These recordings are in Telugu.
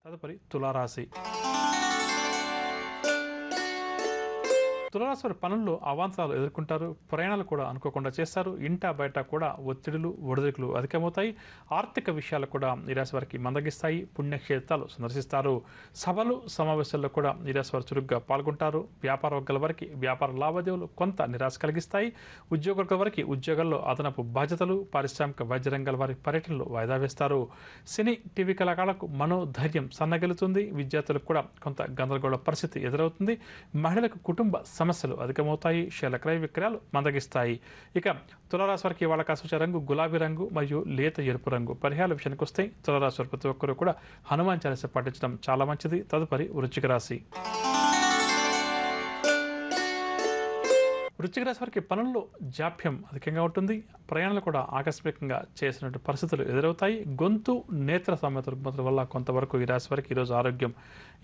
తదుపరి తులారాశి. తులారాశి వారి పనుల్లో అవాంతరాలు ఎదుర్కొంటారు. ప్రయాణాలు కూడా అనుకోకుండా చేస్తారు. ఇంట బయట కూడా ఒత్తిడులు ఒడిదుడుకులు అధికమవుతాయి. ఆర్థిక విషయాలు కూడా ఈ రాశి వారికి మందగిస్తాయి. పుణ్యక్షేత్రాలు సందర్శిస్తారు. సభలు సమావేశాల్లో కూడా ఈ రాశి వారు చురుగ్గా పాల్గొంటారు. వ్యాపార వర్గాల వారికి వ్యాపార లావాదేవీలు కొంత నిరాశ కలిగిస్తాయి. ఉద్యోగ వర్గాల వారికి ఉద్యోగాల్లో అదనపు బాధ్యతలు, పారిశ్రామిక వైద్య రంగాల వారి పర్యటనలు వాయిదా వేస్తారు. సినీ టీవీ కళాకారులకు మనోధైర్యం సన్నగిలుతుంది. విద్యార్థులకు కూడా కొంత గందరగోళ పరిస్థితి ఎదురవుతుంది. మహిళలకు కుటుంబ సమస్యలు అధికమవుతాయి. షేర్ల క్రయ విక్రయాలు మందగిస్తాయి. ఇక తులారాశి వారికి వాళ్ళ కాసుచ రంగు గులాబీ రంగు మరియు లేత ఎరుపు రంగు. పరిహారాల విషయానికి వస్తే తులారాశి వారి ప్రతి ఒక్కరూ కూడా హనుమాన్ చాలీసా పాటించడం చాలా మంచిది. తదుపరి వృశ్చిక రాశి. వృశ్చిక రాశి వారికి పనుల్లో జాప్యం అధికంగా ఉంటుంది. ప్రయాణాలు కూడా ఆకస్మికంగా చేసినట్టు పరిస్థితులు ఎదురవుతాయి. గొంతు నేత్ర సమస్యల వల్ల కొంతవరకు ఈ రాశి వారికి ఈరోజు ఆరోగ్యం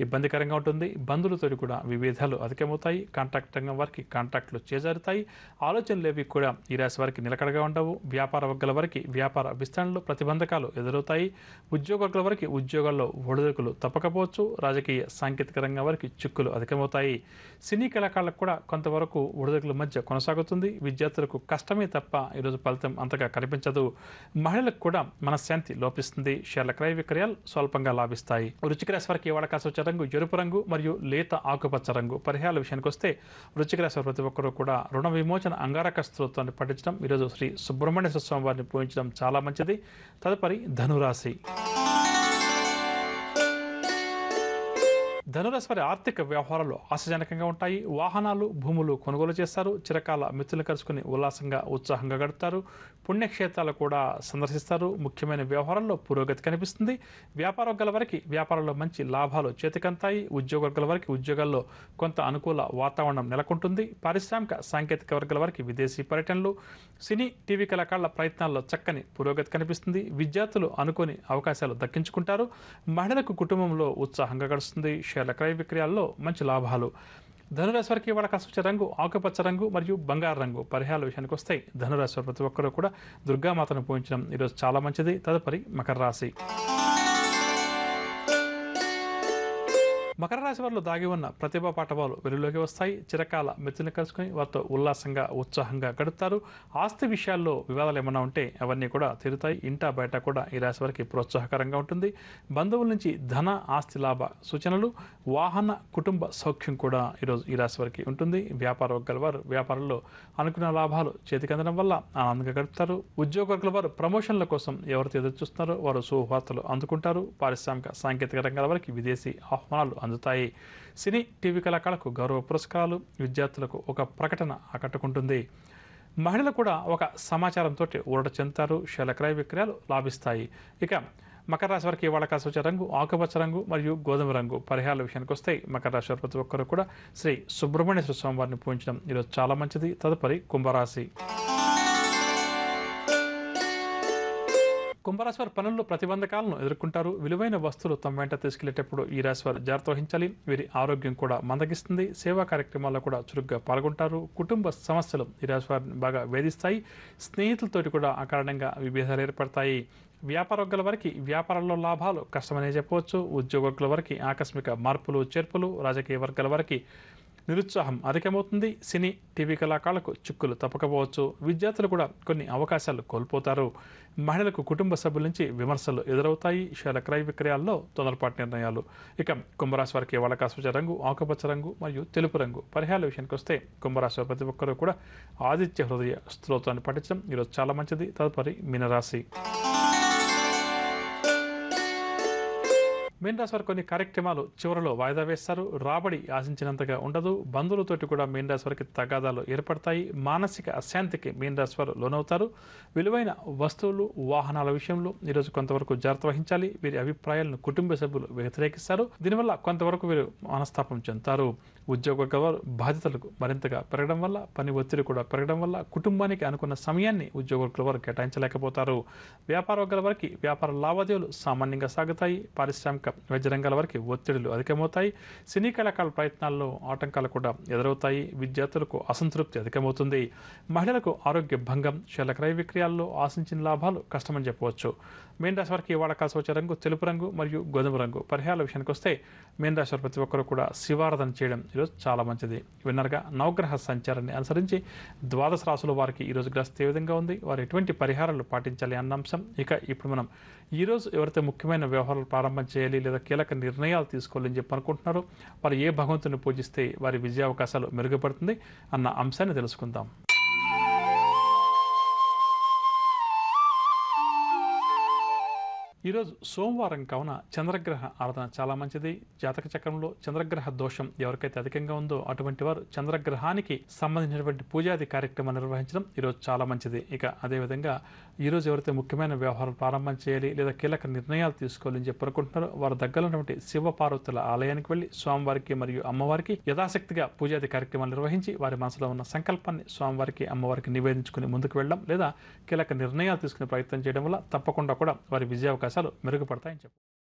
ఇబ్బందికరంగా ఉంటుంది. బంధువులతో కూడా విభేదాలు అధికమవుతాయి. కాంట్రాక్ట్ రంగం వారికి కాంట్రాక్టులు చేజారుతాయి. ఆలోచనలు ఏవి కూడా ఈ రాశి వారికి నిలకడగా ఉండవు. వ్యాపార వర్గాల వారికి వ్యాపార విస్తరణలో ప్రతిబంధకాలు ఎదురవుతాయి. ఉద్యోగ వర్గాల వారికి ఉద్యోగాల్లో ఒడిదుడుకులు తప్పకపోవచ్చు. రాజకీయ సాంకేతిక రంగం వారికి చిక్కులు అధికమవుతాయి. సినీ కళాకారులకు కూడా కొంతవరకు ఒడిదుడుకుల మధ్య కొనసాగుతుంది. విద్యార్థులకు కష్టమే తప్ప ఈరోజు ఫలితం అంతగా కనిపించదు. మహిళలకు కూడా మనశ్శాంతి లోపిస్తుంది. షేర్ల క్రయ విక్రయాలు స్వల్పంగా లాభిస్తాయి. వృశ్చిక రాశి వారికి వాడకాసు రంగు ఎరుపు రంగు మరియు లేత ఆకుపచ్చ రంగు. పరిహారాల విషయానికి వస్తే వృశ్చిక రాశి ప్రతి ఒక్కరూ కూడా రుణ విమోచన అంగారక స్తోత్రాన్ని పఠించడం, ఈరోజు శ్రీ సుబ్రహ్మణ్య స్వామి వారిని పూజించడం చాలా మంచిది. తదుపరి ధనురాశి. ధనురాశి వారి ఆర్థిక వ్యవహారాలు ఆశాజనకంగా ఉంటాయి. వాహనాలు భూములు కొనుగోలు చేస్తారు. చిరకాల మిత్రులు కలుసుకుని ఉల్లాసంగా ఉత్సాహంగా గడుపుతారు. పుణ్యక్షేత్రాలు కూడా సందర్శిస్తారు. ముఖ్యమైన వ్యవహారాల్లో పురోగతి కనిపిస్తుంది. వ్యాపార వర్గాల వారికి వ్యాపారంలో మంచి లాభాలు చేతికంతాయి. ఉద్యోగ వర్గాల వారికి ఉద్యోగాల్లో కొంత అనుకూల వాతావరణం నెలకొంటుంది. పారిశ్రామిక సాంకేతిక వర్గాల వారికి విదేశీ పర్యటనలు, సినీ టీవీ కళాకారుల ప్రయత్నాల్లో చక్కని పురోగతి కనిపిస్తుంది. విద్యార్థులు అనుకోని అవకాశాలు దక్కించుకుంటారు. మహిళలకు కుటుంబంలో ఉత్సాహంగా గడుస్తుంది. షేర్ల క్రయ విక్రయాల్లో మంచి లాభాలు. ధనురాశి వారికి వాళ్ళ కాసుచ రంగు ఆకుపచ్చ రంగు మరియు బంగారు రంగు. పరిహారాల విషయానికి వస్తాయి ధనురాశి వారి ప్రతి ఒక్కరూ కూడా దుర్గామాతను పూజించడం ఈరోజు చాలా మంచిది. తదుపరి మకర రాశి. మకర రాశి వారిలో దాగి ఉన్న ప్రతిభా పాఠవాలు వెలుగులోకి వస్తాయి. చిరకాల మిత్రులను కలుసుకుని వారితో ఉల్లాసంగా ఉత్సాహంగా గడుపుతారు. ఆస్తి విషయాల్లో వివాదాలు ఏమైనా ఉంటే అవన్నీ కూడా తీరుతాయి. ఇంటా బయట కూడా ఈ రాశి వారికి ప్రోత్సాహకరంగా ఉంటుంది. బంధువుల నుంచి ధన ఆస్తి లాభ సూచనలు, వాహన కుటుంబ సౌఖ్యం కూడా ఈరోజు ఈ రాశి వారికి ఉంటుంది. వ్యాపార వర్గాల వారు వ్యాపారంలో అనుకున్న లాభాలు చేతికందడం వల్ల ఆనందంగా గడుపుతారు. ఉద్యోగ వర్గాల వారు ప్రమోషన్ల కోసం ఎవరైతే ఎదురు చూస్తున్నారో వారు శుభవార్తలు అందుకుంటారు. పారిశ్రామిక సాంకేతిక రంగాల వారికి విదేశీ ఆహ్వానాలు అందుతాయి. సినీ టీవీ కళాకారులకు గౌరవ పురస్కారాలు, విద్యార్థులకు ఒక ప్రకటన ఆకట్టుకుంటుంది. మహిళలు కూడా ఒక సమాచారంతో ఊరట చెందుతారు. షేర్ల క్రయ విక్రయాలు లాభిస్తాయి. ఇక మకర రాశి వారికి వాళ్ళ కాసుచ రంగు ఆకుపచ్చ రంగు మరియు గోధుమ రంగు. పరిహారాల విషయానికి వస్తే మకర రాశి వారి ప్రతి ఒక్కరూ కూడా శ్రీ సుబ్రహ్మణ్య స్వామి వారిని పూజించడం ఈరోజు చాలా మంచిది. తదుపరి కుంభరాశి. కుంభరాశి వారి పనుల్లో ప్రతిబంధకాలను ఎదుర్కొంటారు. విలువైన వస్తువులు తమ వెంట తీసుకెళ్లేటప్పుడు ఈ రాశి వారు జాగ్రత్త వహించాలి. వీరి ఆరోగ్యం కూడా మందగిస్తుంది. సేవా కార్యక్రమాల్లో కూడా చురుగ్గా పాల్గొంటారు. కుటుంబ సమస్యలు ఈ రాశి వారిని బాగా వేధిస్తాయి. స్నేహితులతోటి కూడా అకారణంగా విభేదాలు ఏర్పడతాయి. వ్యాపార వర్గాల వారికి వ్యాపారంలో లాభాలు కష్టమనే చెప్పవచ్చు. ఉద్యోగ వర్గాల వారికి ఆకస్మిక మార్పులు చేర్పులు, రాజకీయ వర్గాల వారికి నిరుత్సాహం అధికమవుతుంది. సినీ టీవీ కళాకారులకు చిక్కులు తప్పకపోవచ్చు. విద్యార్థులు కూడా కొన్ని అవకాశాలు కోల్పోతారు. మహిళలకు కుటుంబ సభ్యుల నుంచి విమర్శలు ఎదురవుతాయి. షేర్ల క్రయ విక్రయాల్లో తొందరపాటు నిర్ణయాలు. ఇక కుంభరాశి వారికి వాళ్ళ కాసుచ రంగు ఆకుపచ్చ రంగు మరియు తెలుపు రంగు. పరిహారాల విషయానికి వస్తే కుంభరాశి వారి ప్రతి ఒక్కరూ కూడా ఆదిత్య హృదయ స్తోత్రాన్ని పఠించడం ఈరోజు చాలా మంచిది. తదుపరి మీనరాశి. మీన రాశి వారు కొన్ని కార్యక్రమాలు చివరిలో వాయిదా వేస్తారు. రాబడి ఆశించినంతగా ఉండదు. బంధువులతోటి కూడా మీన రాశి వారికి తగాదాలు ఏర్పడతాయి. మానసిక అశాంతికి మీన రాశి వారు లోనవుతారు. విలువైన వస్తువులు వాహనాల విషయంలో ఈరోజు కొంతవరకు జాగ్రత్త వహించాలి. వీరి అభిప్రాయాలను కుటుంబ సభ్యులు వ్యతిరేకిస్తారు. దీనివల్ల కొంతవరకు వీరు మనస్తాపం చెందుతారు. ఉద్యోగ వారు బాధ్యతలకు మరింతగా పెరగడం వల్ల, పని ఒత్తిడి కూడా పెరగడం వల్ల కుటుంబానికి అనుకున్న సమయాన్ని ఉద్యోగుల వారు కేటాయించలేకపోతారు. వ్యాపార వర్గాల వారికి వ్యాపార లావాదేవీలు సామాన్యంగా సాగుతాయి. పారిశ్రామిక ఇక వైద్య రంగాల వారికి ఒత్తిడులు అధికమవుతాయి. సినీ కళాకారుల ప్రయత్నాల్లో ఆటంకాలు కూడా ఎదురవుతాయి. విద్యార్థులకు అసంతృప్తి అధికమవుతుంది. మహిళలకు ఆరోగ్య భంగం, షేర్ల క్రయ విక్రయాల్లో ఆశించిన లాభాలు కష్టమని చెప్పవచ్చు. మీన రాశి వారికి ఇవాళ కలిసి వచ్చే రంగు తెలుపు రంగు మరియు గోధుమ రంగు. పరిహారాల విషయానికి వస్తే మీన రాశి వారు ప్రతి ఒక్కరూ కూడా శివారాధన చేయడం ఈరోజు చాలా మంచిది. విన్నర్గా నవగ్రహ సంచారాన్ని అనుసరించి ద్వాదశ రాశుల వారికి ఈరోజు గ్రస్తు ఏ విధంగా ఉంది, వారు ఎటువంటి పరిహారాలు పాటించాలి అన్న అంశం. ఇక ఇప్పుడు మనం ఈరోజు ఎవరైతే ముఖ్యమైన వ్యవహారాలు ప్రారంభం చేయాలి లేదా కీలక నిర్ణయాలు తీసుకోవాలని చెప్పి అనుకుంటున్నారో వారు ఏ భగవంతుని పూజిస్తే వారి విజయావకాశాలు మెరుగుపడుతుంది అన్న అంశాన్ని తెలుసుకుందాం. ఈరోజు సోమవారం కావున చంద్రగ్రహ ఆరాధన చాలా మంచిది. జాతక చక్రంలో చంద్రగ్రహ దోషం ఎవరికైతే అధికంగా ఉందో అటువంటి వారు చంద్రగ్రహానికి సంబంధించినటువంటి పూజాది కార్యక్రమాన్ని నిర్వహించడం ఈరోజు చాలా మంచిది. ఇక అదేవిధంగా ఈరోజు ఎవరైతే ముఖ్యమైన వ్యవహారాలు ప్రారంభం చేయాలి లేదా కీలక నిర్ణయాలు తీసుకోవాలని చెప్పి అనుకుంటున్నారో వారు దగ్గరలో ఉన్నటువంటి శివ పార్వతుల ఆలయానికి వెళ్ళి స్వామివారికి మరియు అమ్మవారికి యథాశక్తిగా పూజాది కార్యక్రమాలు నిర్వహించి వారి మనసులో ఉన్న సంకల్పాన్ని స్వామివారికి అమ్మవారికి నివేదించుకుని ముందుకు వెళ్ళడం లేదా కీలక నిర్ణయాలు తీసుకునే ప్రయత్నం చేయడం వల్ల తప్పకుండా కూడా వారి విజయావకాశాలు మెరుగుపడతాయని చెప్పారు.